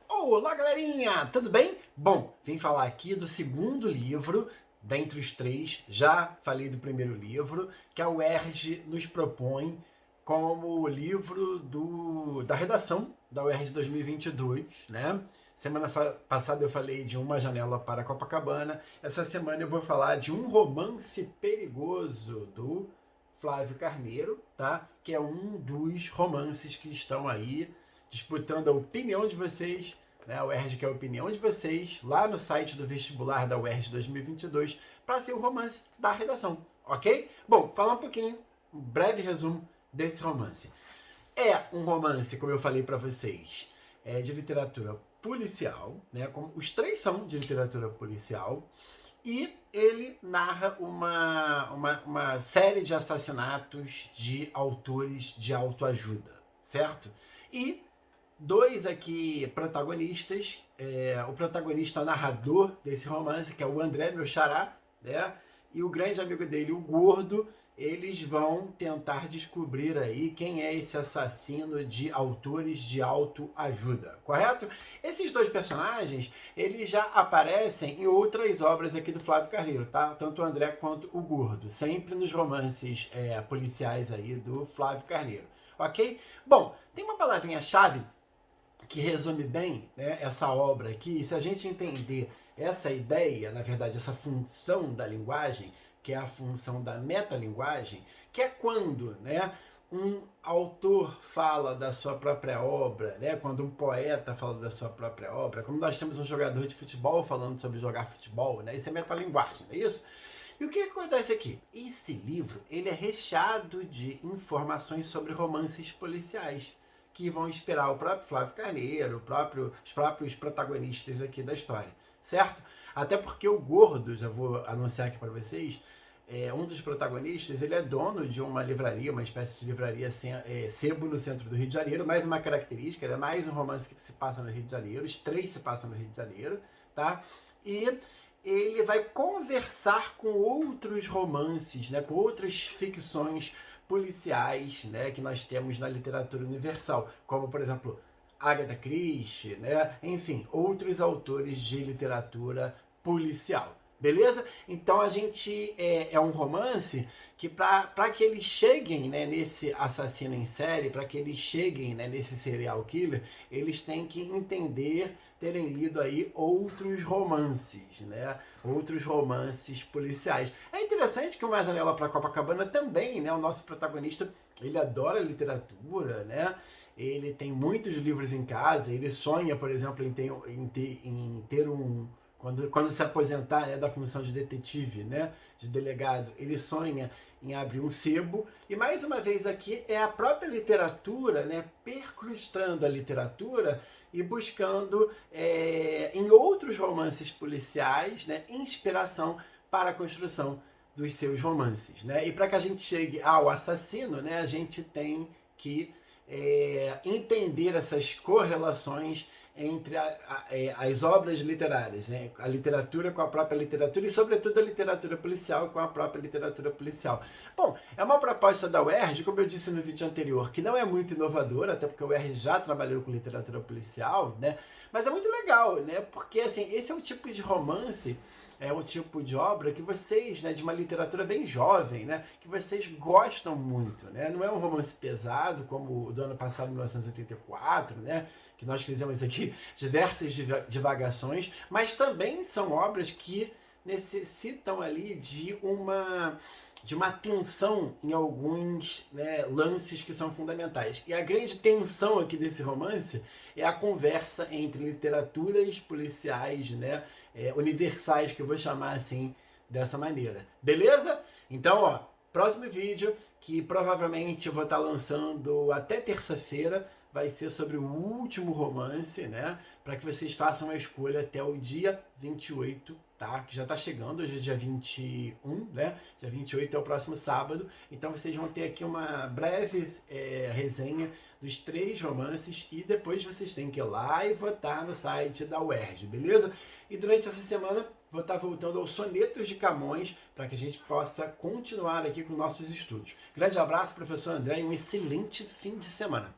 Olá, galerinha! Tudo bem? Bom, vim falar aqui do segundo livro, dentre os três. Já falei do primeiro livro, que a UERJ nos propõe como livro da redação da UERJ 2022, né? Semana passada eu falei de Uma Janela para Copacabana. Essa semana eu vou falar de Um Romance Perigoso, do Flávio Carneiro, tá? Que é um dos romances que estão aí disputando a opinião de vocês, né? A UERJ quer a opinião de vocês lá no site do vestibular da UERJ 2022 para ser o romance da redação, ok? Bom, falar um pouquinho, um breve resumo desse romance. É um romance, como eu falei para vocês, de literatura policial, né? Como os três são de literatura policial, e ele narra uma série de assassinatos de autores de autoajuda, certo? E dois aqui protagonistas, o protagonista narrador desse romance, que é o André, meu xará, né? E o grande amigo dele, o Gordo. Eles vão tentar descobrir aí quem é esse assassino de autores de autoajuda, correto? Esses dois personagens, eles já aparecem em outras obras aqui do Flávio Carneiro, tá? Tanto o André quanto o Gordo, sempre nos romances policiais aí do Flávio Carneiro, ok? Bom, tem uma palavrinha-chave que resume bem, né, essa obra aqui. E se a gente entender essa ideia, na verdade, essa função da linguagem, que é a função da metalinguagem, que é quando, né, um autor fala da sua própria obra, né, quando um poeta fala da sua própria obra, como nós temos um jogador de futebol falando sobre jogar futebol, né, isso é metalinguagem, não é isso? E o que acontece aqui? Esse livro ele é recheado de informações sobre romances policiais que vão inspirar o próprio Flávio Carneiro, os próprios protagonistas aqui da história, certo? Até porque o Gordo, já vou anunciar aqui para vocês, um dos protagonistas, ele é dono de uma livraria, uma espécie de livraria sebo no centro do Rio de Janeiro. Mais uma característica, é mais um romance que se passa no Rio de Janeiro, os três se passam no Rio de Janeiro, tá? E ele vai conversar com outros romances, né, com outras ficções policiais, né, que nós temos na literatura universal, como, por exemplo, Agatha Christie, né, enfim, outros autores de literatura policial. Beleza? Então a gente é um romance que para que eles cheguem, né, nesse assassino em série, para que eles cheguem, né, nesse serial killer, eles têm que entender, terem lido aí outros romances, né? Outros romances policiais. É interessante que Uma Janela para Copacabana também, né? O nosso protagonista, ele adora literatura, né? Ele tem muitos livros em casa, ele sonha, por exemplo, em ter um... Quando se aposentar, né, da função de detetive, né, de delegado, ele sonha em abrir um sebo. E mais uma vez aqui é a própria literatura, né, percrustando a literatura e buscando em outros romances policiais, né, inspiração para a construção dos seus romances, né? E para que a gente chegue ao assassino, né, a gente tem que entender essas correlações entre as obras literárias, né? A literatura com a própria literatura e, sobretudo, a literatura policial com a própria literatura policial. Bom, é uma proposta da UERJ, como eu disse no vídeo anterior, que não é muito inovadora, até porque a UERJ já trabalhou com literatura policial, né? Mas é muito legal, né? Porque, assim, esse é o tipo de romance, é o tipo de obra que vocês, né, de uma literatura bem jovem, né, que vocês gostam muito, né? Não é um romance pesado como o do ano passado, 1984, né, que nós fizemos aqui diversas divagações, mas também são obras que necessitam ali de uma tensão em alguns, né, lances que são fundamentais. E a grande tensão aqui desse romance é a conversa entre literaturas policiais, né, universais, que eu vou chamar assim, dessa maneira. Beleza? Então, ó, próximo vídeo, que provavelmente eu vou estar lançando até terça-feira, vai ser sobre o último romance, né? Para que vocês façam a escolha até o dia 28, tá? Que já está chegando, hoje é dia 21, né? Dia 28 é o próximo sábado. Então vocês vão ter aqui uma breve resenha dos três romances e depois vocês têm que ir lá e votar no site da UERJ, beleza? E durante essa semana vou estar voltando aos Sonetos de Camões para que a gente possa continuar aqui com nossos estudos. Grande abraço, professor André, e um excelente fim de semana.